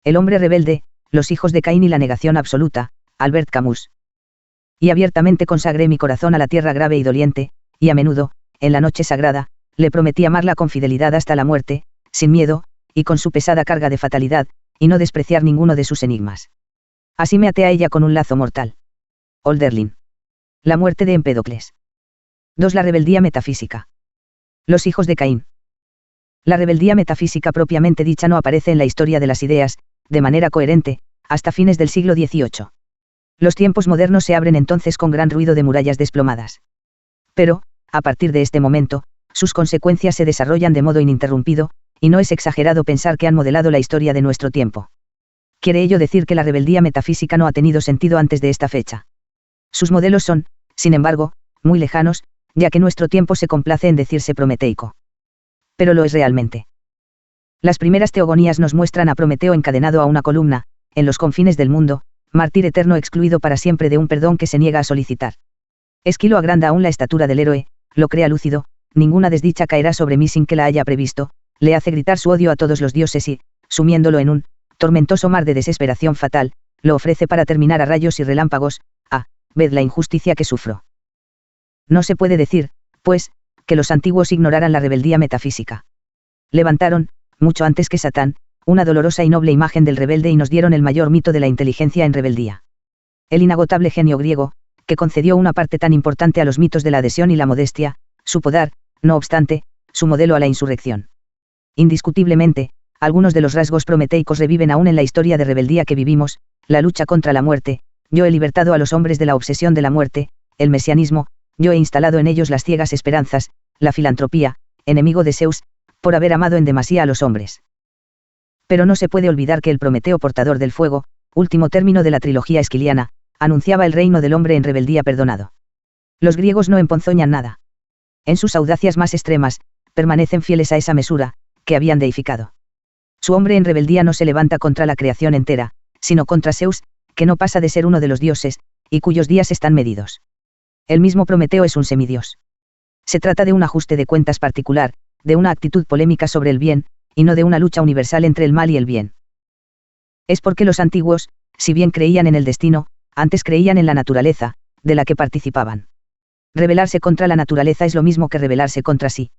El hombre rebelde, los hijos de Caín y la negación absoluta, Albert Camus. Y abiertamente consagré mi corazón a la tierra grave y doliente, y a menudo, en la noche sagrada, le prometí amarla con fidelidad hasta la muerte, sin miedo, y con su pesada carga de fatalidad, y no despreciar ninguno de sus enigmas. Así me até a ella con un lazo mortal. Hölderlin. La muerte de Empédocles. 2. La rebeldía metafísica. Los hijos de Caín. La rebeldía metafísica propiamente dicha no aparece en la historia de las ideas, de manera coherente, hasta fines del siglo XVIII. Los tiempos modernos se abren entonces con gran ruido de murallas desplomadas. Pero, a partir de este momento, sus consecuencias se desarrollan de modo ininterrumpido, y no es exagerado pensar que han modelado la historia de nuestro tiempo. ¿Quiere ello decir que la rebeldía metafísica no ha tenido sentido antes de esta fecha? Sus modelos son, sin embargo, muy lejanos, ya que nuestro tiempo se complace en decirse prometeico. Pero lo es realmente. Las primeras teogonías nos muestran a Prometeo encadenado a una columna, en los confines del mundo, mártir eterno excluido para siempre de un perdón que se niega a solicitar. Esquilo agranda aún la estatura del héroe, lo crea lúcido, ninguna desdicha caerá sobre mí sin que la haya previsto, le hace gritar su odio a todos los dioses y, sumiéndolo en un tormentoso mar de desesperación fatal, lo ofrece para terminar a rayos y relámpagos. Ved la injusticia que sufro. No se puede decir, pues, que los antiguos ignoraran la rebeldía metafísica. Levantaron, mucho antes que Satán, una dolorosa y noble imagen del rebelde y nos dieron el mayor mito de la inteligencia en rebeldía. El inagotable genio griego, que concedió una parte tan importante a los mitos de la adhesión y la modestia, supo dar, no obstante, su modelo a la insurrección. Indiscutiblemente, algunos de los rasgos prometeicos reviven aún en la historia de rebeldía que vivimos, la lucha contra la muerte. Yo he libertado a los hombres de la obsesión de la muerte, el mesianismo, yo he instalado en ellos las ciegas esperanzas, la filantropía, enemigo de Zeus, por haber amado en demasía a los hombres. Pero no se puede olvidar que el Prometeo portador del fuego, último término de la trilogía esquiliana, anunciaba el reino del hombre en rebeldía perdonado. Los griegos no emponzoñan nada. En sus audacias más extremas, permanecen fieles a esa mesura, que habían deificado. Su hombre en rebeldía no se levanta contra la creación entera, sino contra Zeus, que no pasa de ser uno de los dioses, y cuyos días están medidos. El mismo Prometeo es un semidios. Se trata de un ajuste de cuentas particular, de una actitud polémica sobre el bien, y no de una lucha universal entre el mal y el bien. Es porque los antiguos, si bien creían en el destino, antes creían en la naturaleza, de la que participaban. Rebelarse contra la naturaleza es lo mismo que rebelarse contra sí.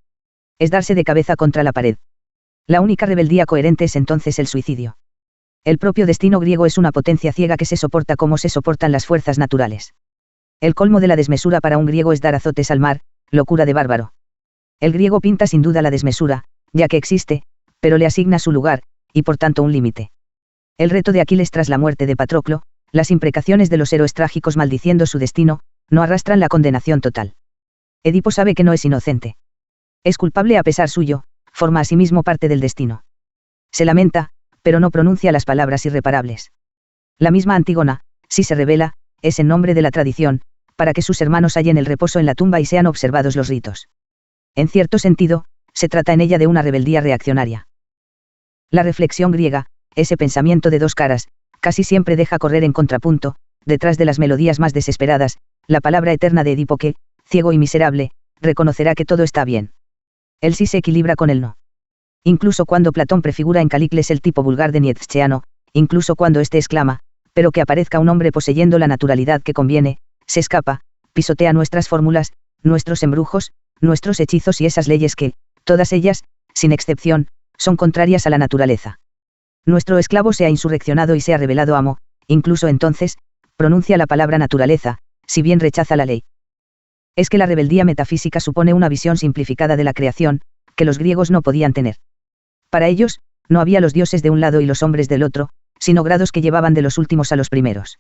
Es darse de cabeza contra la pared. La única rebeldía coherente es entonces el suicidio. El propio destino griego es una potencia ciega que se soporta como se soportan las fuerzas naturales. El colmo de la desmesura para un griego es dar azotes al mar, locura de bárbaro. El griego pinta sin duda la desmesura, ya que existe, pero le asigna su lugar, y por tanto un límite. El reto de Aquiles tras la muerte de Patroclo, las imprecaciones de los héroes trágicos maldiciendo su destino, no arrastran la condenación total. Edipo sabe que no es inocente. Es culpable a pesar suyo, forma asimismo parte del destino. Se lamenta, pero no pronuncia las palabras irreparables. La misma Antígona, si se revela, es en nombre de la tradición, para que sus hermanos hallen el reposo en la tumba y sean observados los ritos. En cierto sentido, se trata en ella de una rebeldía reaccionaria. La reflexión griega, ese pensamiento de dos caras, casi siempre deja correr en contrapunto, detrás de las melodías más desesperadas, la palabra eterna de Edipo que, ciego y miserable, reconocerá que todo está bien. Él sí se equilibra con el no. Incluso cuando Platón prefigura en Calicles el tipo vulgar de Nietzscheano, incluso cuando éste exclama, pero que aparezca un hombre poseyendo la naturalidad que conviene, se escapa, pisotea nuestras fórmulas, nuestros embrujos, nuestros hechizos y esas leyes que, todas ellas, sin excepción, son contrarias a la naturaleza. Nuestro esclavo se ha insurreccionado y se ha rebelado amo, incluso entonces, pronuncia la palabra naturaleza, si bien rechaza la ley. Es que la rebeldía metafísica supone una visión simplificada de la creación, que los griegos no podían tener. Para ellos, no había los dioses de un lado y los hombres del otro, sino grados que llevaban de los últimos a los primeros.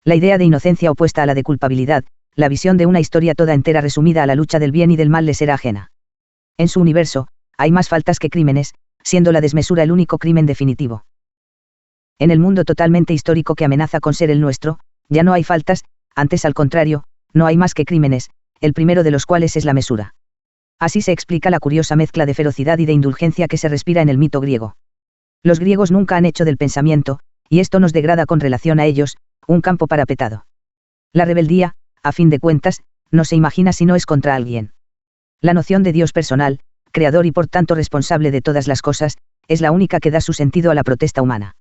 La idea de inocencia opuesta a la de culpabilidad, la visión de una historia toda entera resumida a la lucha del bien y del mal les era ajena. En su universo, hay más faltas que crímenes, siendo la desmesura el único crimen definitivo. En el mundo totalmente histórico que amenaza con ser el nuestro, ya no hay faltas, antes al contrario, no hay más que crímenes, el primero de los cuales es la mesura. Así se explica la curiosa mezcla de ferocidad y de indulgencia que se respira en el mito griego. Los griegos nunca han hecho del pensamiento, y esto nos degrada con relación a ellos, un campo parapetado. La rebeldía, a fin de cuentas, no se imagina si no es contra alguien. La noción de Dios personal, creador y por tanto responsable de todas las cosas, es la única que da su sentido a la protesta humana.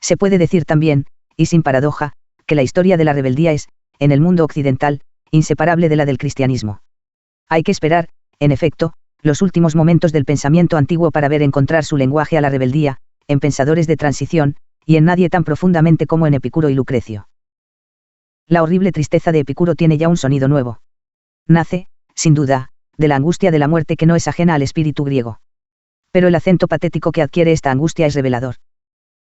Se puede decir también, y sin paradoja, que la historia de la rebeldía es, en el mundo occidental, inseparable de la del cristianismo. Hay que esperar, en efecto, los últimos momentos del pensamiento antiguo para ver encontrar su lenguaje a la rebeldía, en pensadores de transición, y en nadie tan profundamente como en Epicuro y Lucrecio. La horrible tristeza de Epicuro tiene ya un sonido nuevo. Nace, sin duda, de la angustia de la muerte que no es ajena al espíritu griego. Pero el acento patético que adquiere esta angustia es revelador.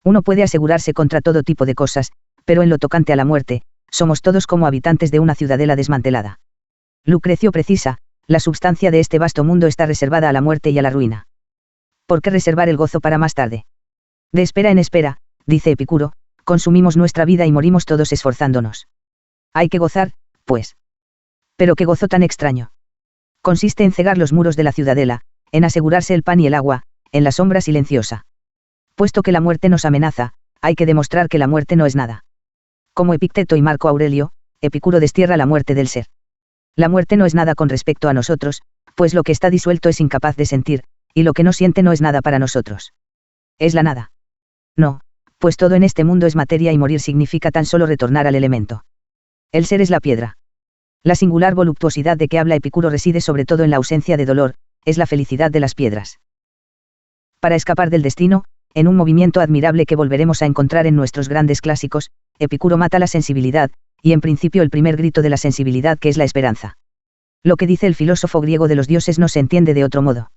Uno puede asegurarse contra todo tipo de cosas, pero en lo tocante a la muerte, somos todos como habitantes de una ciudadela desmantelada. Lucrecio precisa, la substancia de este vasto mundo está reservada a la muerte y a la ruina. ¿Por qué reservar el gozo para más tarde? De espera en espera, dice Epicuro, consumimos nuestra vida y morimos todos esforzándonos. Hay que gozar, pues. Pero qué gozo tan extraño. Consiste en cegar los muros de la ciudadela, en asegurarse el pan y el agua, en la sombra silenciosa. Puesto que la muerte nos amenaza, hay que demostrar que la muerte no es nada. Como Epicteto y Marco Aurelio, Epicuro destierra la muerte del ser. La muerte no es nada con respecto a nosotros, pues lo que está disuelto es incapaz de sentir, y lo que no siente no es nada para nosotros. ¿Es la nada? No, pues todo en este mundo es materia y morir significa tan solo retornar al elemento. El ser es la piedra. La singular voluptuosidad de que habla Epicuro reside sobre todo en la ausencia de dolor, es la felicidad de las piedras. Para escapar del destino, en un movimiento admirable que volveremos a encontrar en nuestros grandes clásicos, Epicuro mata la sensibilidad, y en principio el primer grito de la sensibilidad que es la esperanza. Lo que dice el filósofo griego de los dioses no se entiende de otro modo.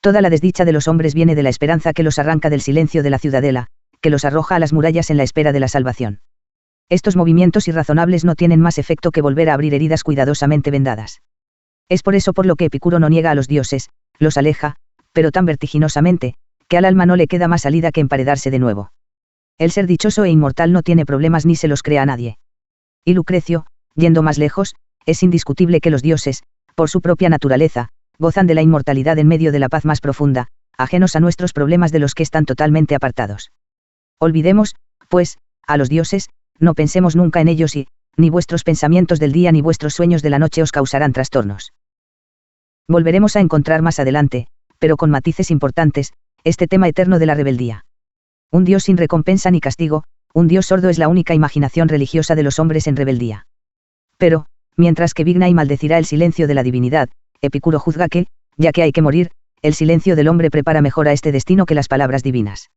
Toda la desdicha de los hombres viene de la esperanza que los arranca del silencio de la ciudadela, que los arroja a las murallas en la espera de la salvación. Estos movimientos irrazonables no tienen más efecto que volver a abrir heridas cuidadosamente vendadas. Es por eso por lo que Epicuro no niega a los dioses, los aleja, pero tan vertiginosamente, que al alma no le queda más salida que emparedarse de nuevo. El ser dichoso e inmortal no tiene problemas ni se los crea a nadie. Y Lucrecio, yendo más lejos, es indiscutible que los dioses, por su propia naturaleza, gozan de la inmortalidad en medio de la paz más profunda, ajenos a nuestros problemas de los que están totalmente apartados. Olvidemos, pues, a los dioses, no pensemos nunca en ellos y, ni vuestros pensamientos del día ni vuestros sueños de la noche os causarán trastornos. Volveremos a encontrar más adelante, pero con matices importantes, este tema eterno de la rebeldía. Un Dios sin recompensa ni castigo, un Dios sordo es la única imaginación religiosa de los hombres en rebeldía. Pero, mientras que Vigna y maldecirá el silencio de la divinidad, Epicuro juzga que, ya que hay que morir, el silencio del hombre prepara mejor a este destino que las palabras divinas.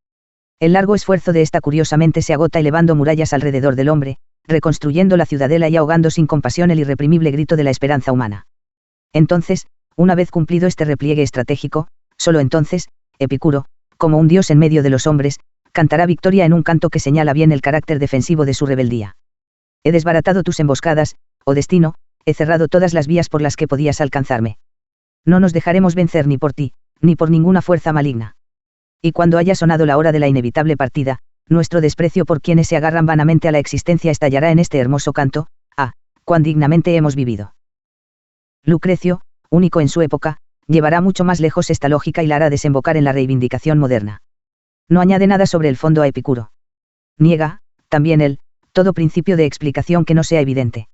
El largo esfuerzo de esta curiosamente se agota elevando murallas alrededor del hombre, reconstruyendo la ciudadela y ahogando sin compasión el irreprimible grito de la esperanza humana. Entonces, una vez cumplido este repliegue estratégico, solo entonces, Epicuro, como un dios en medio de los hombres, cantará victoria en un canto que señala bien el carácter defensivo de su rebeldía. He desbaratado tus emboscadas, oh destino, he cerrado todas las vías por las que podías alcanzarme. No nos dejaremos vencer ni por ti, ni por ninguna fuerza maligna. Y cuando haya sonado la hora de la inevitable partida, nuestro desprecio por quienes se agarran vanamente a la existencia estallará en este hermoso canto, cuán dignamente hemos vivido. Lucrecio, único en su época, llevará mucho más lejos esta lógica y la hará desembocar en la reivindicación moderna. No añade nada sobre el fondo a Epicuro. Niega, también él, todo principio de explicación que no sea evidente.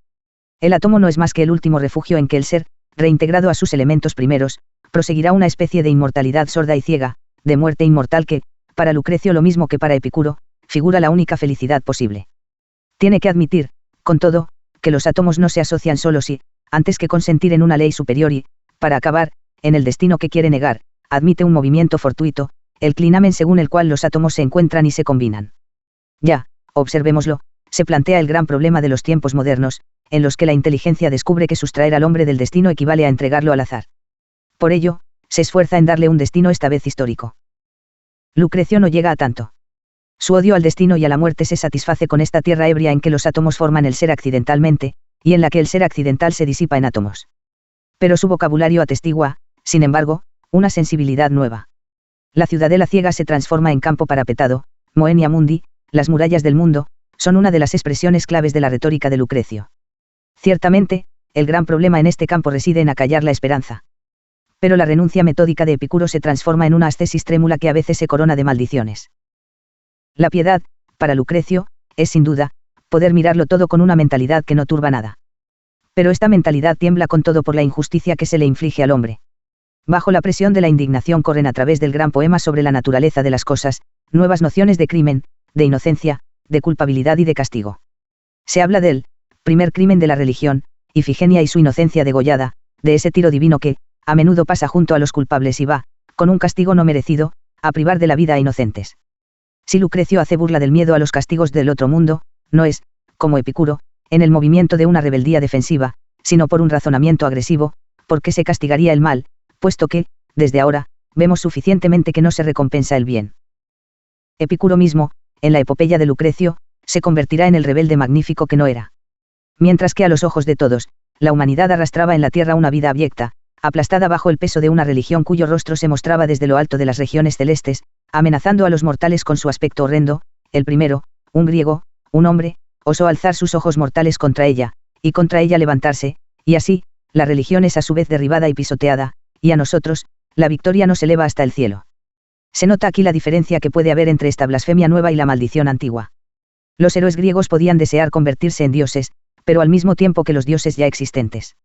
El átomo no es más que el último refugio en que el ser, reintegrado a sus elementos primeros, proseguirá una especie de inmortalidad sorda y ciega, de muerte inmortal que, para Lucrecio lo mismo que para Epicuro, figura la única felicidad posible. Tiene que admitir, con todo, que los átomos no se asocian solos y, antes que consentir en una ley superior y, para acabar, en el destino que quiere negar, admite un movimiento fortuito, el clinamen según el cual los átomos se encuentran y se combinan. Ya, observémoslo, se plantea el gran problema de los tiempos modernos, en los que la inteligencia descubre que sustraer al hombre del destino equivale a entregarlo al azar. Por ello, se esfuerza en darle un destino esta vez histórico. Lucrecio no llega a tanto. Su odio al destino y a la muerte se satisface con esta tierra ebria en que los átomos forman el ser accidentalmente, y en la que el ser accidental se disipa en átomos. Pero su vocabulario atestigua, sin embargo, una sensibilidad nueva. La ciudadela ciega se transforma en campo parapetado, Moenia Mundi, las murallas del mundo, son una de las expresiones claves de la retórica de Lucrecio. Ciertamente, el gran problema en este campo reside en acallar la esperanza. Pero la renuncia metódica de Epicuro se transforma en una ascesis trémula que a veces se corona de maldiciones. La piedad, para Lucrecio, es sin duda, poder mirarlo todo con una mentalidad que no turba nada. Pero esta mentalidad tiembla con todo por la injusticia que se le inflige al hombre. Bajo la presión de la indignación corren a través del gran poema sobre la naturaleza de las cosas, nuevas nociones de crimen, de inocencia, de culpabilidad y de castigo. Se habla del primer crimen de la religión, Ifigenia y su inocencia degollada, de ese tiro divino que, a menudo pasa junto a los culpables y va, con un castigo no merecido, a privar de la vida a inocentes. Si Lucrecio hace burla del miedo a los castigos del otro mundo, no es, como Epicuro, en el movimiento de una rebeldía defensiva, sino por un razonamiento agresivo, porque se castigaría el mal, puesto que, desde ahora, vemos suficientemente que no se recompensa el bien. Epicuro mismo, en la epopeya de Lucrecio, se convertirá en el rebelde magnífico que no era. Mientras que a los ojos de todos, la humanidad arrastraba en la tierra una vida abyecta, aplastada bajo el peso de una religión cuyo rostro se mostraba desde lo alto de las regiones celestes, amenazando a los mortales con su aspecto horrendo, el primero, un griego, un hombre, osó alzar sus ojos mortales contra ella, y contra ella levantarse, y así, la religión es a su vez derribada y pisoteada, y a nosotros, la victoria nos eleva hasta el cielo. Se nota aquí la diferencia que puede haber entre esta blasfemia nueva y la maldición antigua. Los héroes griegos podían desear convertirse en dioses, pero al mismo tiempo que los dioses ya existentes.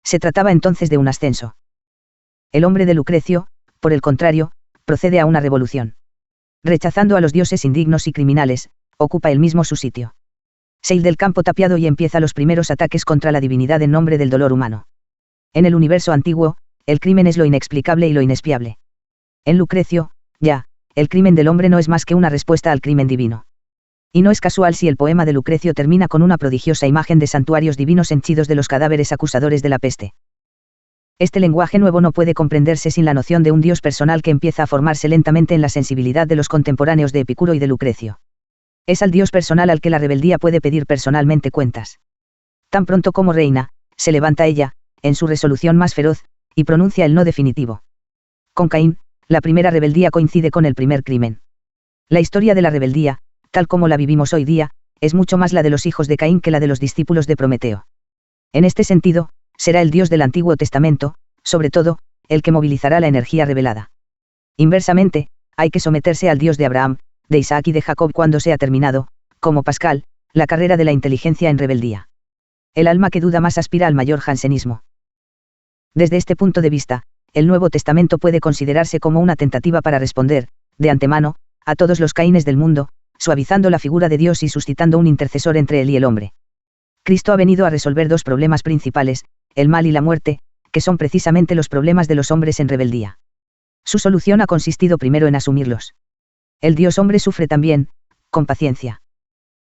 Se trataba entonces de un ascenso. El hombre de Lucrecio, por el contrario, procede a una revolución. Rechazando a los dioses indignos y criminales, ocupa él mismo su sitio. Se del campo tapiado y empieza los primeros ataques contra la divinidad en nombre del dolor humano. En el universo antiguo, el crimen es lo inexplicable y lo inexpiable. En Lucrecio, ya, el crimen del hombre no es más que una respuesta al crimen divino. Y no es casual si el poema de Lucrecio termina con una prodigiosa imagen de santuarios divinos henchidos de los cadáveres acusadores de la peste. Este lenguaje nuevo no puede comprenderse sin la noción de un Dios personal que empieza a formarse lentamente en la sensibilidad de los contemporáneos de Epicuro y de Lucrecio. Es al Dios personal al que la rebeldía puede pedir personalmente cuentas. Tan pronto como reina, se levanta ella, en su resolución más feroz, y pronuncia el no definitivo. Con Caín, la primera rebeldía coincide con el primer crimen. La historia de la rebeldía, tal como la vivimos hoy día, es mucho más la de los hijos de Caín que la de los discípulos de Prometeo. En este sentido, será el Dios del Antiguo Testamento, sobre todo, el que movilizará la energía revelada. Inversamente, hay que someterse al Dios de Abraham, de Isaac y de Jacob cuando sea terminado, como Pascal, la carrera de la inteligencia en rebeldía. El alma que duda más aspira al mayor jansenismo. Desde este punto de vista, el Nuevo Testamento puede considerarse como una tentativa para responder, de antemano, a todos los Caínes del mundo, suavizando la figura de Dios y suscitando un intercesor entre él y el hombre. Cristo ha venido a resolver dos problemas principales, el mal y la muerte, que son precisamente los problemas de los hombres en rebeldía. Su solución ha consistido primero en asumirlos. El Dios hombre sufre también, con paciencia.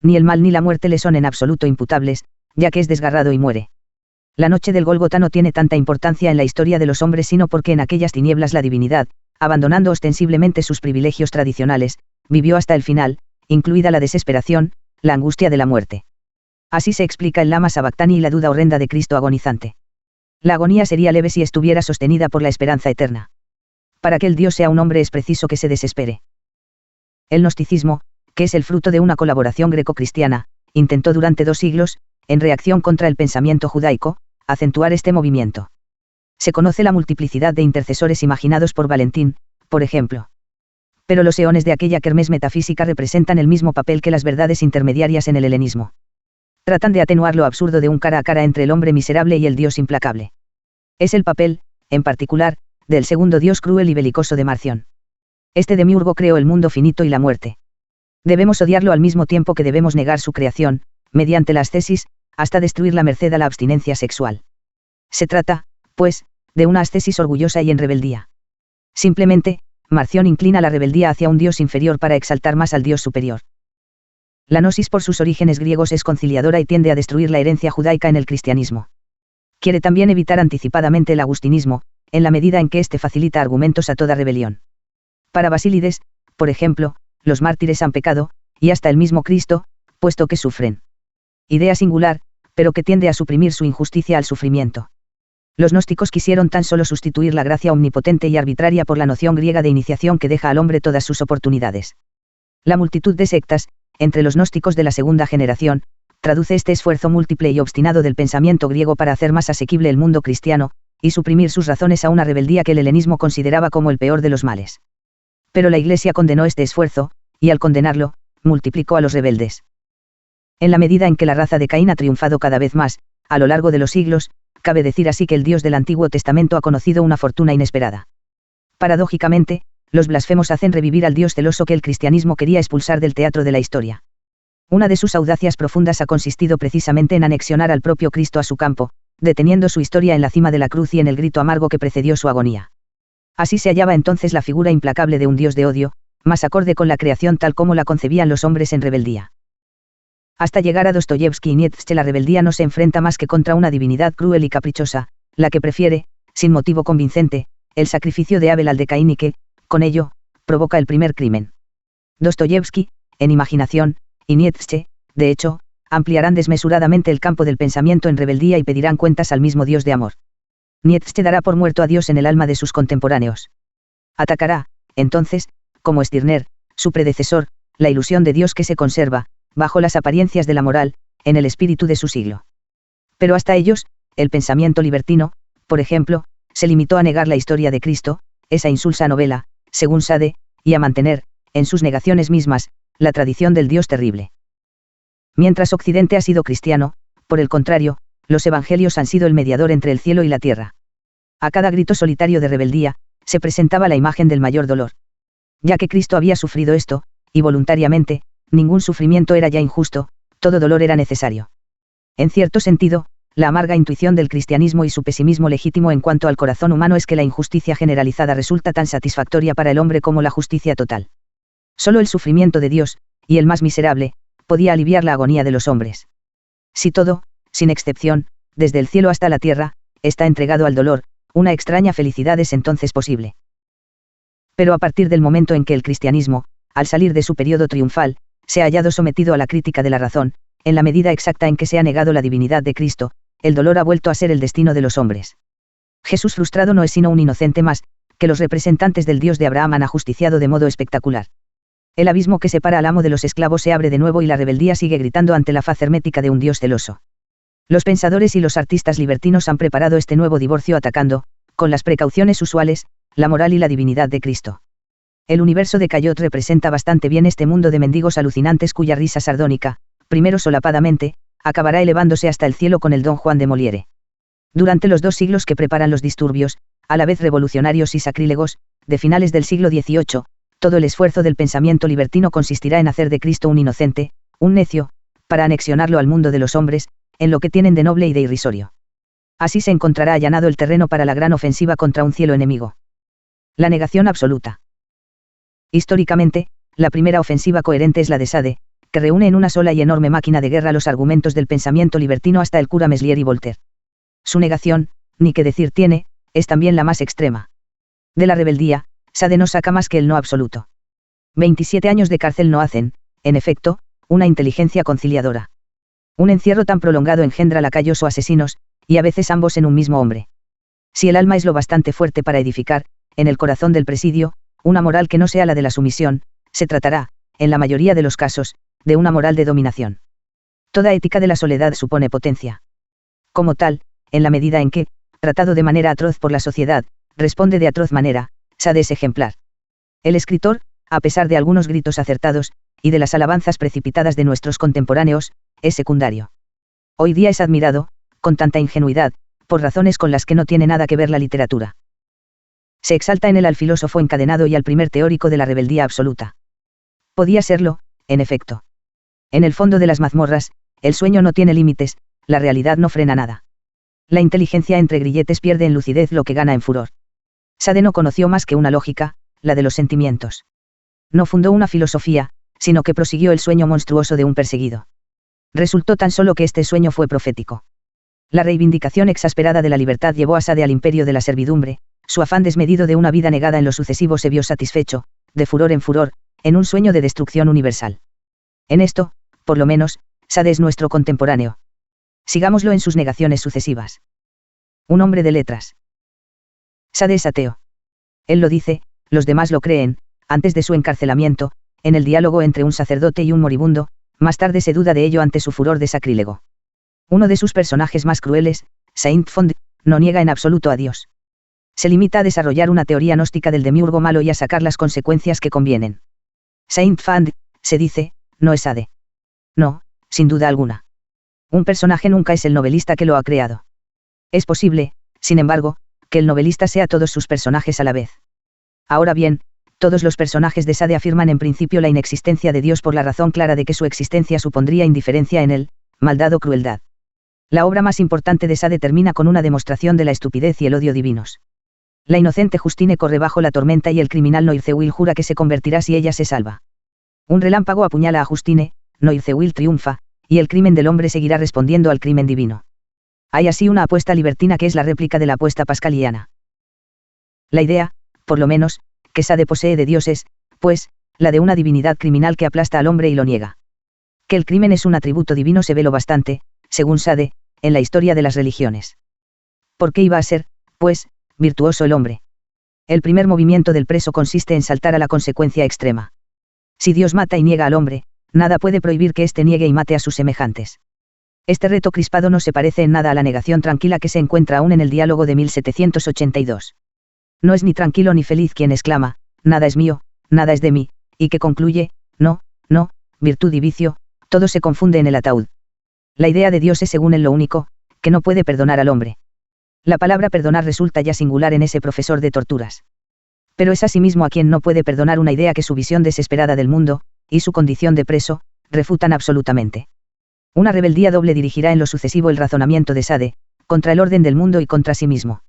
Ni el mal ni la muerte le son en absoluto imputables, ya que es desgarrado y muere. La noche del Gólgota no tiene tanta importancia en la historia de los hombres sino porque en aquellas tinieblas la divinidad, abandonando ostensiblemente sus privilegios tradicionales, vivió hasta el final, incluida la desesperación, la angustia de la muerte. Así se explica el lama sabactani y la duda horrenda de Cristo agonizante. La agonía sería leve si estuviera sostenida por la esperanza eterna. Para que el Dios sea un hombre es preciso que se desespere. El gnosticismo, que es el fruto de una colaboración greco-cristiana, intentó durante 2 siglos, en reacción contra el pensamiento judaico, acentuar este movimiento. Se conoce la multiplicidad de intercesores imaginados por Valentín, por ejemplo. Pero los eones de aquella kermés metafísica representan el mismo papel que las verdades intermediarias en el helenismo. Tratan de atenuar lo absurdo de un cara a cara entre el hombre miserable y el Dios implacable. Es el papel, en particular, del segundo Dios cruel y belicoso de Marción. Este demiurgo creó el mundo finito y la muerte. Debemos odiarlo al mismo tiempo que debemos negar su creación, mediante la ascesis, hasta destruir la merced a la abstinencia sexual. Se trata, pues, de una ascesis orgullosa y en rebeldía. Simplemente, Marción inclina la rebeldía hacia un Dios inferior para exaltar más al Dios superior. La gnosis por sus orígenes griegos es conciliadora y tiende a destruir la herencia judaica en el cristianismo. Quiere también evitar anticipadamente el agustinismo, en la medida en que éste facilita argumentos a toda rebelión. Para Basílides, por ejemplo, los mártires han pecado, y hasta el mismo Cristo, puesto que sufren. Idea singular, pero que tiende a suprimir su injusticia al sufrimiento. Los gnósticos quisieron tan solo sustituir la gracia omnipotente y arbitraria por la noción griega de iniciación que deja al hombre todas sus oportunidades. La multitud de sectas, entre los gnósticos de la segunda generación, traduce este esfuerzo múltiple y obstinado del pensamiento griego para hacer más asequible el mundo cristiano, y suprimir sus razones a una rebeldía que el helenismo consideraba como el peor de los males. Pero la Iglesia condenó este esfuerzo, y al condenarlo, multiplicó a los rebeldes. En la medida en que la raza de Caín ha triunfado cada vez más, a lo largo de los siglos, cabe decir así que el Dios del Antiguo Testamento ha conocido una fortuna inesperada. Paradójicamente, los blasfemos hacen revivir al Dios celoso que el cristianismo quería expulsar del teatro de la historia. Una de sus audacias profundas ha consistido precisamente en anexionar al propio Cristo a su campo, deteniendo su historia en la cima de la cruz y en el grito amargo que precedió su agonía. Así se hallaba entonces la figura implacable de un Dios de odio, más acorde con la creación tal como la concebían los hombres en rebeldía. Hasta llegar a Dostoyevsky y Nietzsche, la rebeldía no se enfrenta más que contra una divinidad cruel y caprichosa, la que prefiere, sin motivo convincente, el sacrificio de Abel al de Caín y que, con ello, provoca el primer crimen. Dostoyevsky, en Imaginación, y Nietzsche, de hecho, ampliarán desmesuradamente el campo del pensamiento en rebeldía y pedirán cuentas al mismo Dios de amor. Nietzsche dará por muerto a Dios en el alma de sus contemporáneos. Atacará, entonces, como Stirner, su predecesor, la ilusión de Dios que se conserva, bajo las apariencias de la moral, en el espíritu de su siglo. Pero hasta ellos, el pensamiento libertino, por ejemplo, se limitó a negar la historia de Cristo, esa insulsa novela, según Sade, y a mantener, en sus negaciones mismas, la tradición del Dios terrible. Mientras Occidente ha sido cristiano, por el contrario, los evangelios han sido el mediador entre el cielo y la tierra. A cada grito solitario de rebeldía, se presentaba la imagen del mayor dolor. Ya que Cristo había sufrido esto, y voluntariamente, ningún sufrimiento era ya injusto, todo dolor era necesario. En cierto sentido, la amarga intuición del cristianismo y su pesimismo legítimo en cuanto al corazón humano es que la injusticia generalizada resulta tan satisfactoria para el hombre como la justicia total. Solo el sufrimiento de Dios, y el más miserable, podía aliviar la agonía de los hombres. Si todo, sin excepción, desde el cielo hasta la tierra, está entregado al dolor, una extraña felicidad es entonces posible. Pero a partir del momento en que el cristianismo, al salir de su periodo triunfal, se ha hallado sometido a la crítica de la razón, en la medida exacta en que se ha negado la divinidad de Cristo, el dolor ha vuelto a ser el destino de los hombres. Jesús frustrado no es sino un inocente más, que los representantes del Dios de Abraham han ajusticiado de modo espectacular. El abismo que separa al amo de los esclavos se abre de nuevo y la rebeldía sigue gritando ante la faz hermética de un Dios celoso. Los pensadores y los artistas libertinos han preparado este nuevo divorcio atacando, con las precauciones usuales, la moral y la divinidad de Cristo. El universo de Cayot representa bastante bien este mundo de mendigos alucinantes cuya risa sardónica, primero solapadamente, acabará elevándose hasta el cielo con el Don Juan de Molière. Durante los 2 siglos que preparan los disturbios, a la vez revolucionarios y sacrílegos, de finales del siglo XVIII, todo el esfuerzo del pensamiento libertino consistirá en hacer de Cristo un inocente, un necio, para anexionarlo al mundo de los hombres, en lo que tienen de noble y de irrisorio. Así se encontrará allanado el terreno para la gran ofensiva contra un cielo enemigo. La negación absoluta. Históricamente, la primera ofensiva coherente es la de Sade, que reúne en una sola y enorme máquina de guerra los argumentos del pensamiento libertino hasta el cura Meslier y Voltaire. Su negación, ni qué decir tiene, es también la más extrema. De la rebeldía, Sade no saca más que el no absoluto. 27 años de cárcel no hacen, en efecto, una inteligencia conciliadora. Un encierro tan prolongado engendra lacayos o asesinos, y a veces ambos en un mismo hombre. Si el alma es lo bastante fuerte para edificar, en el corazón del presidio, una moral que no sea la de la sumisión, se tratará, en la mayoría de los casos, de una moral de dominación. Toda ética de la soledad supone potencia. Como tal, en la medida en que, tratado de manera atroz por la sociedad, responde de atroz manera, Sade es ejemplar. El escritor, a pesar de algunos gritos acertados, y de las alabanzas precipitadas de nuestros contemporáneos, es secundario. Hoy día es admirado, con tanta ingenuidad, por razones con las que no tiene nada que ver la literatura. Se exalta en él al filósofo encadenado y al primer teórico de la rebeldía absoluta. Podía serlo, en efecto. En el fondo de las mazmorras, el sueño no tiene límites, la realidad no frena nada. La inteligencia entre grilletes pierde en lucidez lo que gana en furor. Sade no conoció más que una lógica, la de los sentimientos. No fundó una filosofía, sino que prosiguió el sueño monstruoso de un perseguido. Resultó tan solo que este sueño fue profético. La reivindicación exasperada de la libertad llevó a Sade al imperio de la servidumbre, su afán desmedido de una vida negada en lo sucesivo se vio satisfecho, de furor en furor, en un sueño de destrucción universal. En esto, por lo menos, Sade es nuestro contemporáneo. Sigámoslo en sus negaciones sucesivas. Un hombre de letras. Sade es ateo. Él lo dice, los demás lo creen, antes de su encarcelamiento, en el diálogo entre un sacerdote y un moribundo, más tarde se duda de ello ante su furor de sacrílego. Uno de sus personajes más crueles, Saint-Fond, no niega en absoluto a Dios. Se limita a desarrollar una teoría gnóstica del demiurgo malo y a sacar las consecuencias que convienen. Saint-Fond, se dice, no es Sade. No, sin duda alguna. Un personaje nunca es el novelista que lo ha creado. Es posible, sin embargo, que el novelista sea todos sus personajes a la vez. Ahora bien, Todos los personajes de Sade afirman en principio la inexistencia de Dios por la razón clara de que su existencia supondría indiferencia en él, maldad o crueldad. La obra más importante de Sade termina con una demostración de la estupidez y el odio divinos. La inocente Justine corre bajo la tormenta y el criminal Noirceuil jura que se convertirá si ella se salva. Un relámpago apuñala a Justine, Noirceuil triunfa, y el crimen del hombre seguirá respondiendo al crimen divino. Hay así una apuesta libertina que es la réplica de la apuesta pascaliana. La idea, por lo menos, que Sade posee de Dios es, pues, la de una divinidad criminal que aplasta al hombre y lo niega. Que el crimen es un atributo divino se ve lo bastante, según Sade, en la historia de las religiones. ¿Por qué iba a ser, pues, virtuoso el hombre? El primer movimiento del preso consiste en saltar a la consecuencia extrema. Si Dios mata y niega al hombre, nada puede prohibir que éste niegue y mate a sus semejantes. Este reto crispado no se parece en nada a la negación tranquila que se encuentra aún en el diálogo de 1782. No es ni tranquilo ni feliz quien exclama, nada es mío, nada es de mí, y que concluye, no, no, virtud y vicio, todo se confunde en el ataúd. La idea de Dios es según él lo único, que no puede perdonar al hombre. La palabra perdonar resulta ya singular en ese profesor de torturas. Pero es asimismo a quien no puede perdonar una idea que su visión desesperada del mundo, y su condición de preso, refutan absolutamente. Una rebeldía doble dirigirá en lo sucesivo el razonamiento de Sade, contra el orden del mundo y contra sí mismo.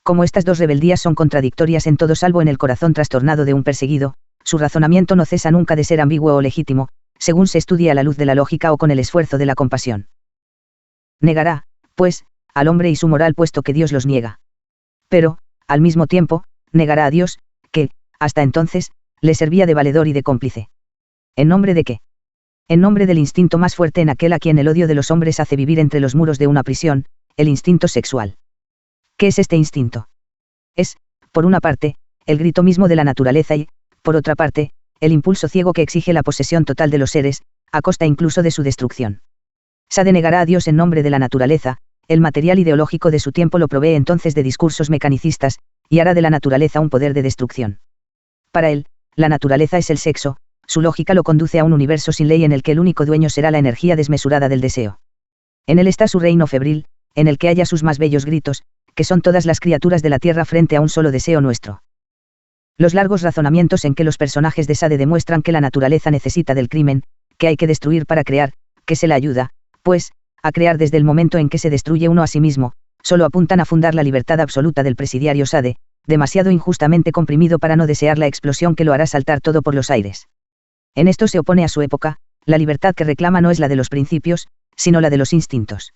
Como estas dos rebeldías son contradictorias en todo salvo en el corazón trastornado de un perseguido, su razonamiento no cesa nunca de ser ambiguo o legítimo, según se estudia a la luz de la lógica o con el esfuerzo de la compasión. Negará, pues, al hombre y su moral puesto que Dios los niega. Pero, al mismo tiempo, negará a Dios, que, hasta entonces, le servía de valedor y de cómplice. ¿En nombre de qué? En nombre del instinto más fuerte en aquel a quien el odio de los hombres hace vivir entre los muros de una prisión, el instinto sexual. ¿Qué es este instinto? Es, por una parte, el grito mismo de la naturaleza y, por otra parte, el impulso ciego que exige la posesión total de los seres, a costa incluso de su destrucción. Sade negará a Dios en nombre de la naturaleza, el material ideológico de su tiempo lo provee entonces de discursos mecanicistas, y hará de la naturaleza un poder de destrucción. Para él, la naturaleza es el sexo, su lógica lo conduce a un universo sin ley en el que el único dueño será la energía desmesurada del deseo. En él está su reino febril, en el que haya sus más bellos gritos, que son todas las criaturas de la tierra frente a un solo deseo nuestro. Los largos razonamientos en que los personajes de Sade demuestran que la naturaleza necesita del crimen, que hay que destruir para crear, que se la ayuda, pues, a crear desde el momento en que se destruye uno a sí mismo, solo apuntan a fundar la libertad absoluta del presidiario Sade, demasiado injustamente comprimido para no desear la explosión que lo hará saltar todo por los aires. En esto se opone a su época, la libertad que reclama no es la de los principios, sino la de los instintos.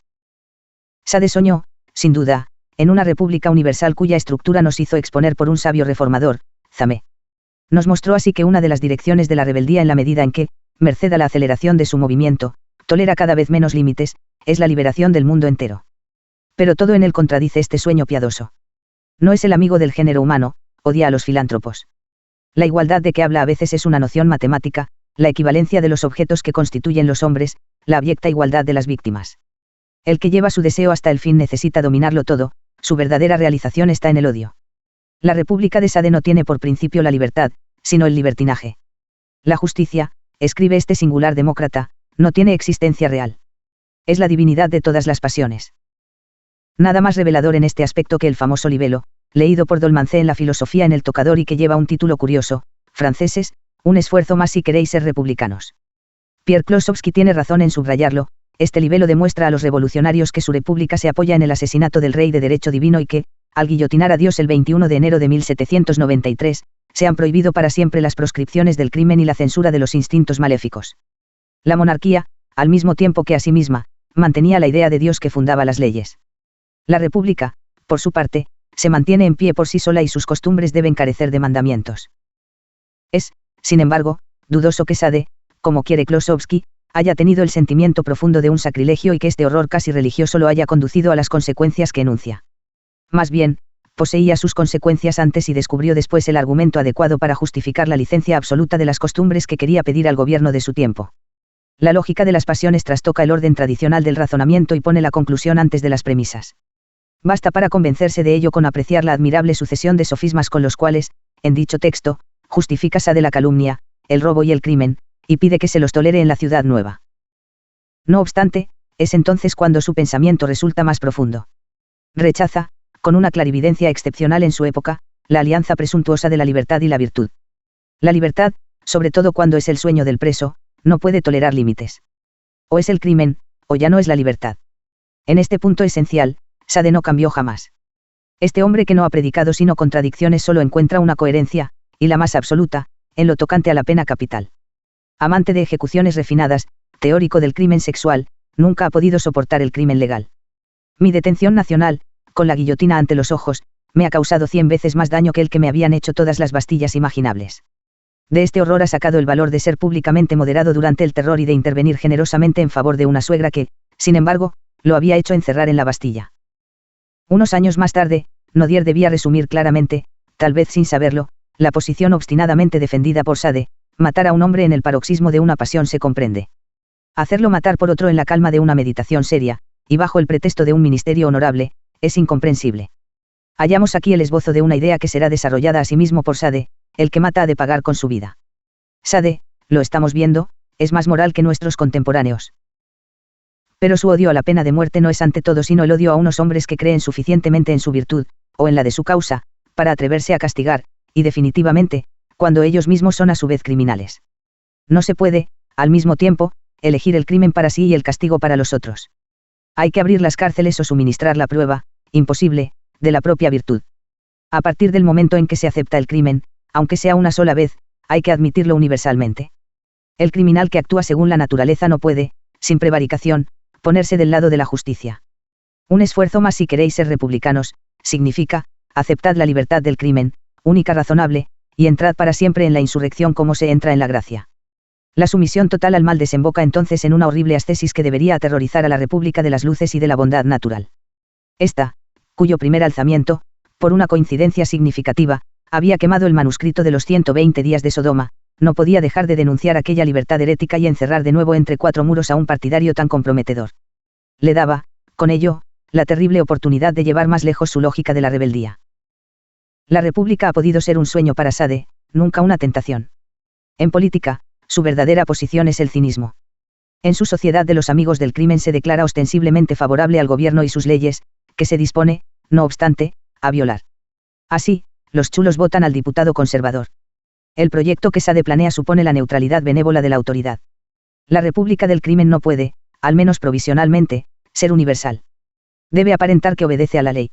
Sade soñó, sin duda, en una república universal cuya estructura nos hizo exponer por un sabio reformador, Zame. Nos mostró así que una de las direcciones de la rebeldía en la medida en que, merced a la aceleración de su movimiento, tolera cada vez menos límites, es la liberación del mundo entero. Pero todo en él contradice este sueño piadoso. No es el amigo del género humano, odia a los filántropos. La igualdad de que habla a veces es una noción matemática, la equivalencia de los objetos que constituyen los hombres, la abyecta igualdad de las víctimas. El que lleva su deseo hasta el fin necesita dominarlo todo, su verdadera realización está en el odio. La República de Sade no tiene por principio la libertad, sino el libertinaje. La justicia, escribe este singular demócrata, no tiene existencia real. Es la divinidad de todas las pasiones. Nada más revelador en este aspecto que el famoso libelo, leído por Dolmancé en la filosofía en el tocador y que lleva un título curioso, franceses, un esfuerzo más si queréis ser republicanos. Pierre Klossowski tiene razón en subrayarlo, este libelo demuestra a los revolucionarios que su república se apoya en el asesinato del rey de derecho divino y que, al guillotinar a Dios el 21 de enero de 1793, se han prohibido para siempre las proscripciones del crimen y la censura de los instintos maléficos. La monarquía, al mismo tiempo que a sí misma, mantenía la idea de Dios que fundaba las leyes. La república, por su parte, se mantiene en pie por sí sola y sus costumbres deben carecer de mandamientos. Es, sin embargo, dudoso que Sade, como quiere Klossowski, haya tenido el sentimiento profundo de un sacrilegio y que este horror casi religioso lo haya conducido a las consecuencias que enuncia. Más bien, poseía sus consecuencias antes y descubrió después el argumento adecuado para justificar la licencia absoluta de las costumbres que quería pedir al gobierno de su tiempo. La lógica de las pasiones trastoca el orden tradicional del razonamiento y pone la conclusión antes de las premisas. Basta para convencerse de ello con apreciar la admirable sucesión de sofismas con los cuales, en dicho texto, justifica Sade la calumnia, el robo y el crimen, y pide que se los tolere en la ciudad nueva. No obstante, es entonces cuando su pensamiento resulta más profundo. Rechaza, con una clarividencia excepcional en su época, la alianza presuntuosa de la libertad y la virtud. La libertad, sobre todo cuando es el sueño del preso, no puede tolerar límites. O es el crimen, o ya no es la libertad. En este punto esencial, Sade no cambió jamás. Este hombre que no ha predicado sino contradicciones solo encuentra una coherencia, y la más absoluta, en lo tocante a la pena capital. Amante de ejecuciones refinadas, teórico del crimen sexual, nunca ha podido soportar el crimen legal. Mi detención nacional, con la guillotina ante los ojos, me ha causado 100 veces más daño que el que me habían hecho todas las bastillas imaginables. De este horror ha sacado el valor de ser públicamente moderado durante el terror y de intervenir generosamente en favor de una suegra que, sin embargo, lo había hecho encerrar en la Bastilla. Unos años más tarde, Nodier debía resumir claramente, tal vez sin saberlo, la posición obstinadamente defendida por Sade: matar a un hombre en el paroxismo de una pasión se comprende. Hacerlo matar por otro en la calma de una meditación seria, y bajo el pretexto de un ministerio honorable, es incomprensible. Hallamos aquí el esbozo de una idea que será desarrollada asimismo por Sade: el que mata ha de pagar con su vida. Sade, lo estamos viendo, es más moral que nuestros contemporáneos. Pero su odio a la pena de muerte no es ante todo sino el odio a unos hombres que creen suficientemente en su virtud, o en la de su causa, para atreverse a castigar, y definitivamente, cuando ellos mismos son a su vez criminales. No se puede, al mismo tiempo, elegir el crimen para sí y el castigo para los otros. Hay que abrir las cárceles o suministrar la prueba, imposible, de la propia virtud. A partir del momento en que se acepta el crimen, aunque sea una sola vez, hay que admitirlo universalmente. El criminal que actúa según la naturaleza no puede, sin prevaricación, ponerse del lado de la justicia. Un esfuerzo más si queréis ser republicanos, significa: aceptad la libertad del crimen, única razonable, y entrad para siempre en la insurrección como se entra en la gracia. La sumisión total al mal desemboca entonces en una horrible ascesis que debería aterrorizar a la República de las Luces y de la bondad natural. Esta, cuyo primer alzamiento, por una coincidencia significativa, había quemado el manuscrito de los 120 días de Sodoma, no podía dejar de denunciar aquella libertad herética y encerrar de nuevo entre cuatro muros a un partidario tan comprometedor. Le daba, con ello, la terrible oportunidad de llevar más lejos su lógica de la rebeldía. La República ha podido ser un sueño para Sade, nunca una tentación. En política, su verdadera posición es el cinismo. En su sociedad de los amigos del crimen se declara ostensiblemente favorable al gobierno y sus leyes, que se dispone, no obstante, a violar. Así, los chulos votan al diputado conservador. El proyecto que Sade planea supone la neutralidad benévola de la autoridad. La República del crimen no puede, al menos provisionalmente, ser universal. Debe aparentar que obedece a la ley.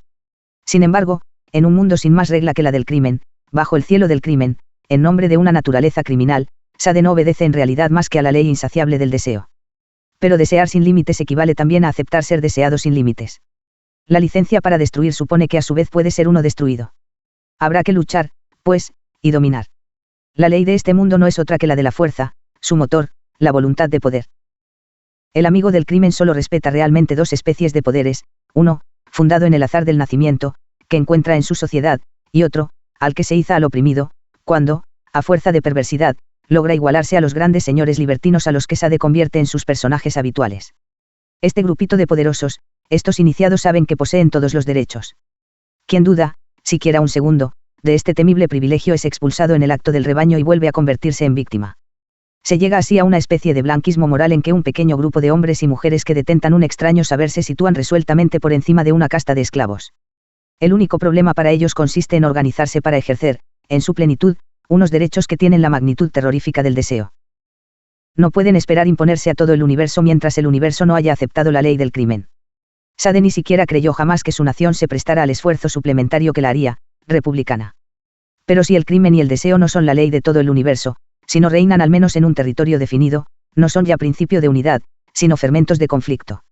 Sin embargo, en un mundo sin más regla que la del crimen, bajo el cielo del crimen, en nombre de una naturaleza criminal, Sade no obedece en realidad más que a la ley insaciable del deseo. Pero desear sin límites equivale también a aceptar ser deseado sin límites. La licencia para destruir supone que a su vez puede ser uno destruido. Habrá que luchar, pues, y dominar. La ley de este mundo no es otra que la de la fuerza, su motor, la voluntad de poder. El amigo del crimen solo respeta realmente dos especies de poderes: uno, fundado en el azar del nacimiento, que encuentra en su sociedad, y otro, al que se iza al oprimido, cuando, a fuerza de perversidad, logra igualarse a los grandes señores libertinos a los que Sade convierte en sus personajes habituales. Este grupito de poderosos, estos iniciados saben que poseen todos los derechos. Quien duda, siquiera un segundo, de este temible privilegio es expulsado en el acto del rebaño y vuelve a convertirse en víctima. Se llega así a una especie de blanquismo moral en que un pequeño grupo de hombres y mujeres que detentan un extraño saber se sitúan resueltamente por encima de una casta de esclavos. El único problema para ellos consiste en organizarse para ejercer, en su plenitud, unos derechos que tienen la magnitud terrorífica del deseo. No pueden esperar imponerse a todo el universo mientras el universo no haya aceptado la ley del crimen. Sade ni siquiera creyó jamás que su nación se prestara al esfuerzo suplementario que la haría republicana. Pero si el crimen y el deseo no son la ley de todo el universo, si no reinan al menos en un territorio definido, no son ya principio de unidad, sino fermentos de conflicto.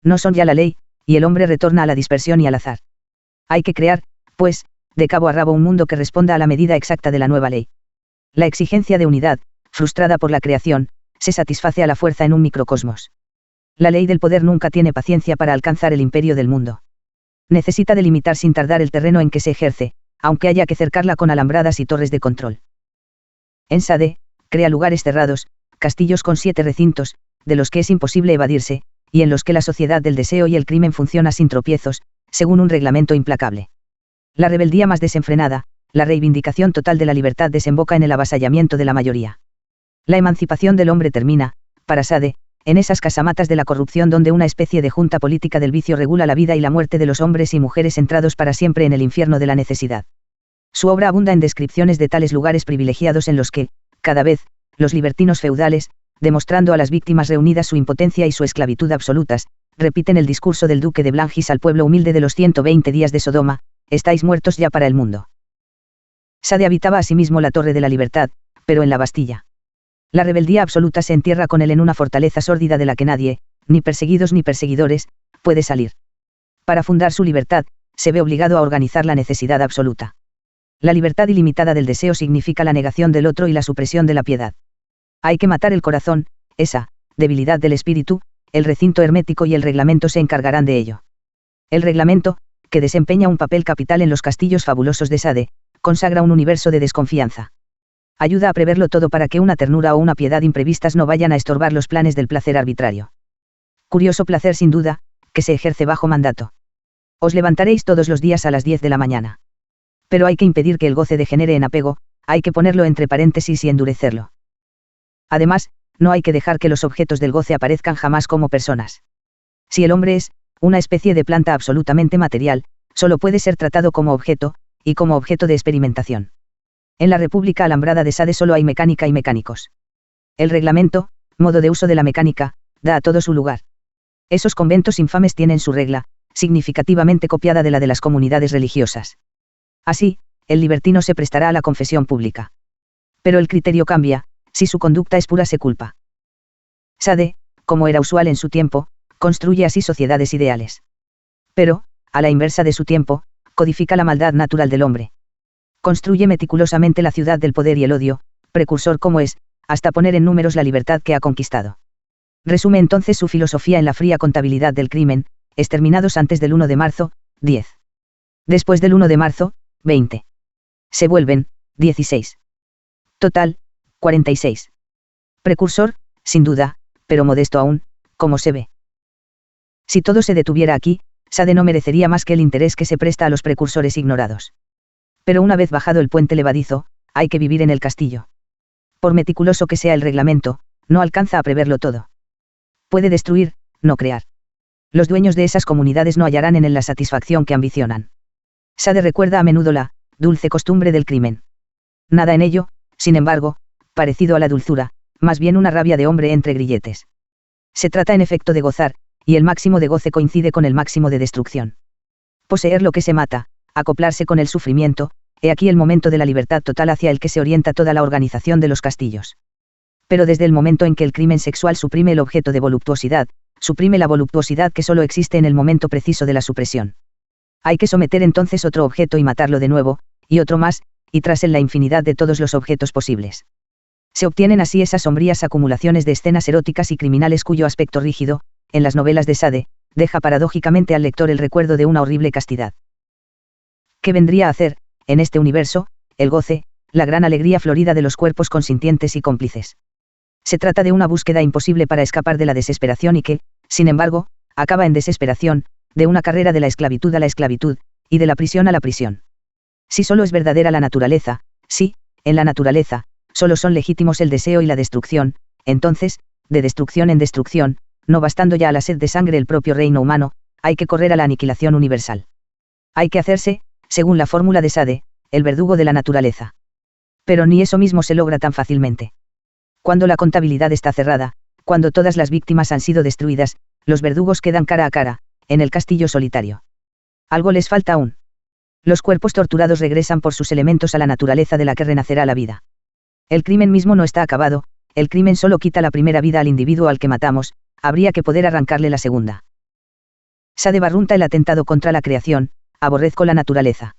No son ya la ley, y el hombre retorna a la dispersión y al azar. Hay que crear, pues, de cabo a rabo un mundo que responda a la medida exacta de la nueva ley. La exigencia de unidad, frustrada por la creación, se satisface a la fuerza en un microcosmos. La ley del poder nunca tiene paciencia para alcanzar el imperio del mundo. Necesita delimitar sin tardar el terreno en que se ejerce, aunque haya que cercarla con alambradas y torres de control. En Sade, crea lugares cerrados, castillos con 7 recintos, de los que es imposible evadirse, y en los que la sociedad del deseo y el crimen funciona sin tropiezos, según un reglamento implacable. La rebeldía más desenfrenada, la reivindicación total de la libertad desemboca en el avasallamiento de la mayoría. La emancipación del hombre termina, para Sade, en esas casamatas de la corrupción donde una especie de junta política del vicio regula la vida y la muerte de los hombres y mujeres entrados para siempre en el infierno de la necesidad. Su obra abunda en descripciones de tales lugares privilegiados en los que, cada vez, los libertinos feudales, demostrando a las víctimas reunidas su impotencia y su esclavitud absolutas, repiten el discurso del duque de Blanchis al pueblo humilde de los 120 días de Sodoma: estáis muertos ya para el mundo. Sade habitaba asimismo la Torre de la Libertad, pero en la Bastilla. La rebeldía absoluta se entierra con él en una fortaleza sórdida de la que nadie, ni perseguidos ni perseguidores, puede salir. Para fundar su libertad, se ve obligado a organizar la necesidad absoluta. La libertad ilimitada del deseo significa la negación del otro y la supresión de la piedad. Hay que matar el corazón, esa debilidad del espíritu. El recinto hermético y el reglamento se encargarán de ello. El reglamento, que desempeña un papel capital en los castillos fabulosos de Sade, consagra un universo de desconfianza. Ayuda a preverlo todo para que una ternura o una piedad imprevistas no vayan a estorbar los planes del placer arbitrario. Curioso placer sin duda, que se ejerce bajo mandato. Os levantaréis todos los días a las 10 de la mañana. Pero hay que impedir que el goce degenere en apego, hay que ponerlo entre paréntesis y endurecerlo. Además, no hay que dejar que los objetos del goce aparezcan jamás como personas. Si el hombre es una especie de planta absolutamente material, solo puede ser tratado como objeto, y como objeto de experimentación. En la República Alambrada de Sade solo hay mecánica y mecánicos. El reglamento, modo de uso de la mecánica, da a todo su lugar. Esos conventos infames tienen su regla, significativamente copiada de la de las comunidades religiosas. Así, el libertino se prestará a la confesión pública. Pero el criterio cambia, si su conducta es pura se culpa. Sade, como era usual en su tiempo, construye así sociedades ideales. Pero, a la inversa de su tiempo, codifica la maldad natural del hombre. Construye meticulosamente la ciudad del poder y el odio, precursor como es, hasta poner en números la libertad que ha conquistado. Resume entonces su filosofía en la fría contabilidad del crimen: exterminados antes del 1 de marzo, 10. Después del 1 de marzo, 20. Se vuelven, 16. Total, 46. Precursor, sin duda, pero modesto aún, como se ve. Si todo se detuviera aquí, Sade no merecería más que el interés que se presta a los precursores ignorados. Pero una vez bajado el puente levadizo, hay que vivir en el castillo. Por meticuloso que sea el reglamento, no alcanza a preverlo todo. Puede destruir, no crear. Los dueños de esas comunidades no hallarán en él la satisfacción que ambicionan. Sade recuerda a menudo la dulce costumbre del crimen. Nada en ello, sin embargo, parecido a la dulzura, más bien una rabia de hombre entre grilletes. Se trata en efecto de gozar, y el máximo de goce coincide con el máximo de destrucción. Poseer lo que se mata, acoplarse con el sufrimiento, he aquí el momento de la libertad total hacia el que se orienta toda la organización de los castillos. Pero desde el momento en que el crimen sexual suprime el objeto de voluptuosidad, suprime la voluptuosidad que solo existe en el momento preciso de la supresión. Hay que someter entonces otro objeto y matarlo de nuevo, y otro más, y tras él la infinidad de todos los objetos posibles. Se obtienen así esas sombrías acumulaciones de escenas eróticas y criminales cuyo aspecto rígido, en las novelas de Sade, deja paradójicamente al lector el recuerdo de una horrible castidad. ¿Qué vendría a hacer, en este universo, el goce, la gran alegría florida de los cuerpos consintientes y cómplices? Se trata de una búsqueda imposible para escapar de la desesperación y que, sin embargo, acaba en desesperación, de una carrera de la esclavitud a la esclavitud, y de la prisión a la prisión. Si solo es verdadera la naturaleza, si, en la naturaleza, solo son legítimos el deseo y la destrucción, entonces, de destrucción en destrucción, no bastando ya a la sed de sangre el propio reino humano, hay que correr a la aniquilación universal. Hay que hacerse, según la fórmula de Sade, el verdugo de la naturaleza. Pero ni eso mismo se logra tan fácilmente. Cuando la contabilidad está cerrada, cuando todas las víctimas han sido destruidas, los verdugos quedan cara a cara, en el castillo solitario. Algo les falta aún. Los cuerpos torturados regresan por sus elementos a la naturaleza de la que renacerá la vida. El crimen mismo no está acabado, el crimen solo quita la primera vida al individuo al que matamos, habría que poder arrancarle la segunda. Sade barrunta el atentado contra la creación: aborrezco la naturaleza.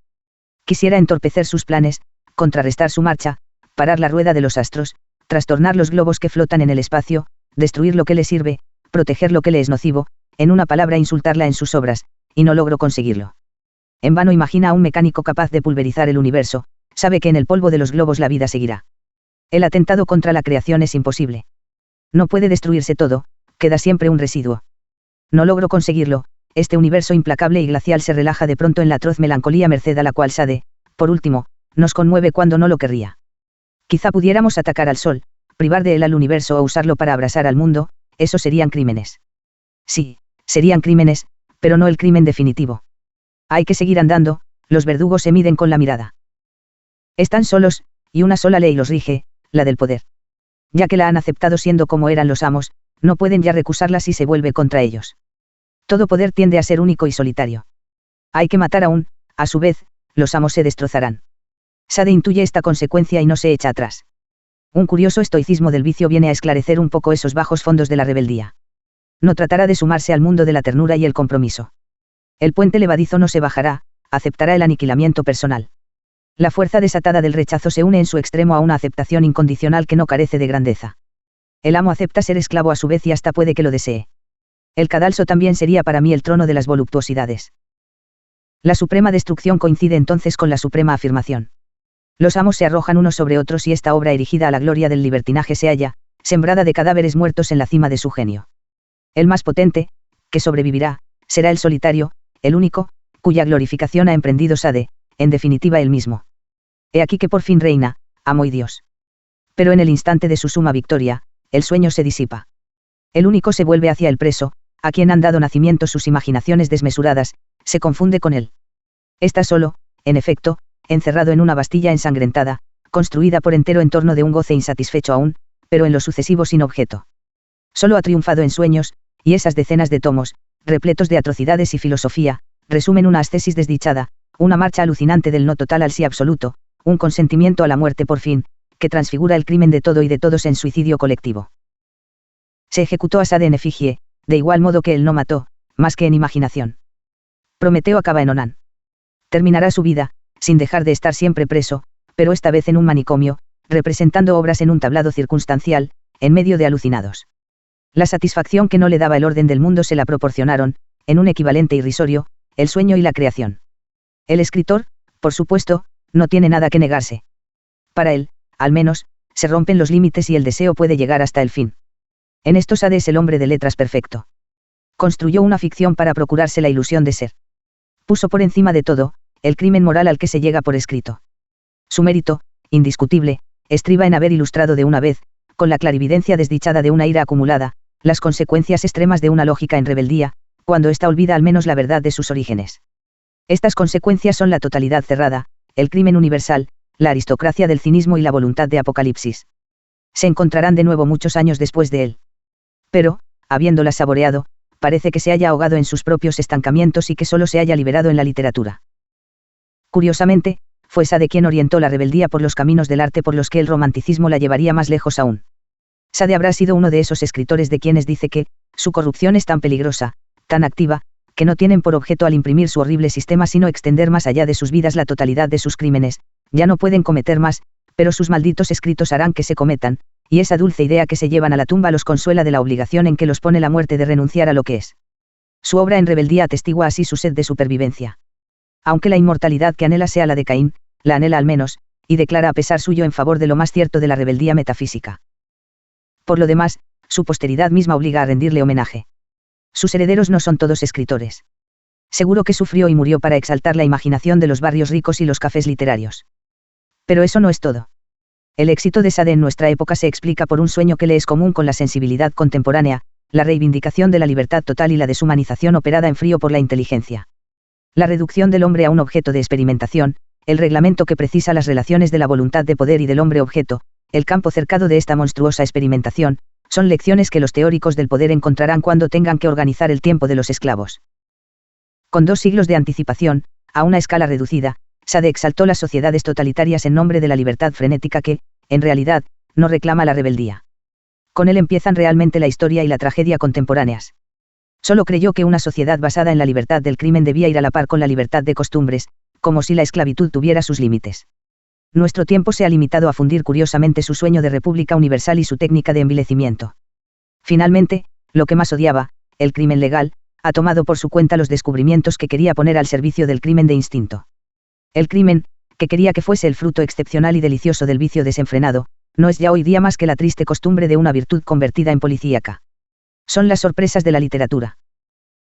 Quisiera entorpecer sus planes, contrarrestar su marcha, parar la rueda de los astros, trastornar los globos que flotan en el espacio, destruir lo que le sirve, proteger lo que le es nocivo, en una palabra insultarla en sus obras, y no logro conseguirlo. En vano imagina a un mecánico capaz de pulverizar el universo, sabe que en el polvo de los globos la vida seguirá. El atentado contra la creación es imposible. No puede destruirse todo, queda siempre un residuo. No logro conseguirlo, este universo implacable y glacial se relaja de pronto en la atroz melancolía merced a la cual Sade, por último, nos conmueve cuando no lo querría. Quizá pudiéramos atacar al sol, privar de él al universo o usarlo para abrasar al mundo, esos serían crímenes. Sí, serían crímenes, pero no el crimen definitivo. Hay que seguir andando, los verdugos se miden con la mirada. Están solos, y una sola ley los rige, la del poder. Ya que la han aceptado siendo como eran los amos, no pueden ya recusarla si se vuelve contra ellos. Todo poder tiende a ser único y solitario. Hay que matar a su vez, los amos se destrozarán. Sade intuye esta consecuencia y no se echa atrás. Un curioso estoicismo del vicio viene a esclarecer un poco esos bajos fondos de la rebeldía. No tratará de sumarse al mundo de la ternura y el compromiso. El puente levadizo no se bajará, aceptará el aniquilamiento personal. La fuerza desatada del rechazo se une en su extremo a una aceptación incondicional que no carece de grandeza. El amo acepta ser esclavo a su vez y hasta puede que lo desee. El cadalso también sería para mí el trono de las voluptuosidades. La suprema destrucción coincide entonces con la suprema afirmación. Los amos se arrojan unos sobre otros y esta obra erigida a la gloria del libertinaje se halla, sembrada de cadáveres muertos en la cima de su genio. El más potente, que sobrevivirá, será el solitario, el único, cuya glorificación ha emprendido Sade, en definitiva él mismo. He aquí que por fin reina, amo y Dios. Pero en el instante de su suma victoria, el sueño se disipa. El único se vuelve hacia el preso, a quien han dado nacimiento sus imaginaciones desmesuradas, se confunde con él. Está solo, en efecto, encerrado en una Bastilla ensangrentada, construida por entero en torno de un goce insatisfecho aún, pero en lo sucesivo sin objeto. Solo ha triunfado en sueños, y esas decenas de tomos, repletos de atrocidades y filosofía, resumen una ascesis desdichada, una marcha alucinante del no total al sí absoluto, un consentimiento a la muerte por fin, que transfigura el crimen de todo y de todos en suicidio colectivo. Se ejecutó a Sade en efigie, de igual modo que él no mató, más que en imaginación. Prometeo acaba en Onán. Terminará su vida, sin dejar de estar siempre preso, pero esta vez en un manicomio, representando obras en un tablado circunstancial, en medio de alucinados. La satisfacción que no le daba el orden del mundo se la proporcionaron, en un equivalente irrisorio, el sueño y la creación. El escritor, por supuesto, no tiene nada que negarse. Para él, al menos, se rompen los límites y el deseo puede llegar hasta el fin. En esto Sade es el hombre de letras perfecto. Construyó una ficción para procurarse la ilusión de ser. Puso por encima de todo, el crimen moral al que se llega por escrito. Su mérito, indiscutible, estriba en haber ilustrado de una vez, con la clarividencia desdichada de una ira acumulada, las consecuencias extremas de una lógica en rebeldía, cuando ésta olvida al menos la verdad de sus orígenes. Estas consecuencias son la totalidad cerrada, el crimen universal, la aristocracia del cinismo y la voluntad de Apocalipsis. Se encontrarán de nuevo muchos años después de él. Pero, habiéndolas saboreado, parece que se haya ahogado en sus propios estancamientos y que solo se haya liberado en la literatura. Curiosamente, fue Sade quien orientó la rebeldía por los caminos del arte por los que el romanticismo la llevaría más lejos aún. Sade habrá sido uno de esos escritores de quienes dice que, su corrupción es tan peligrosa, tan activa, que no tienen por objeto al imprimir su horrible sistema sino extender más allá de sus vidas la totalidad de sus crímenes, ya no pueden cometer más, pero sus malditos escritos harán que se cometan, y esa dulce idea que se llevan a la tumba los consuela de la obligación en que los pone la muerte de renunciar a lo que es. Su obra en rebeldía atestigua así su sed de supervivencia. Aunque la inmortalidad que anhela sea la de Caín, la anhela al menos, y declara a pesar suyo en favor de lo más cierto de la rebeldía metafísica. Por lo demás, su posteridad misma obliga a rendirle homenaje. Sus herederos no son todos escritores. Seguro que sufrió y murió para exaltar la imaginación de los barrios ricos y los cafés literarios. Pero eso no es todo. El éxito de Sade en nuestra época se explica por un sueño que le es común con la sensibilidad contemporánea, la reivindicación de la libertad total y la deshumanización operada en frío por la inteligencia. La reducción del hombre a un objeto de experimentación, el reglamento que precisa las relaciones de la voluntad de poder y del hombre objeto, el campo cercado de esta monstruosa experimentación, son lecciones que los teóricos del poder encontrarán cuando tengan que organizar el tiempo de los esclavos. Con 2 siglos de anticipación, a una escala reducida, Sade exaltó las sociedades totalitarias en nombre de la libertad frenética que, en realidad, no reclama la rebeldía. Con él empiezan realmente la historia y la tragedia contemporáneas. Solo creyó que una sociedad basada en la libertad del crimen debía ir a la par con la libertad de costumbres, como si la esclavitud tuviera sus límites. Nuestro tiempo se ha limitado a fundir curiosamente su sueño de república universal y su técnica de envilecimiento. Finalmente, lo que más odiaba, el crimen legal, ha tomado por su cuenta los descubrimientos que quería poner al servicio del crimen de instinto. El crimen, que quería que fuese el fruto excepcional y delicioso del vicio desenfrenado, no es ya hoy día más que la triste costumbre de una virtud convertida en policíaca. Son las sorpresas de la literatura.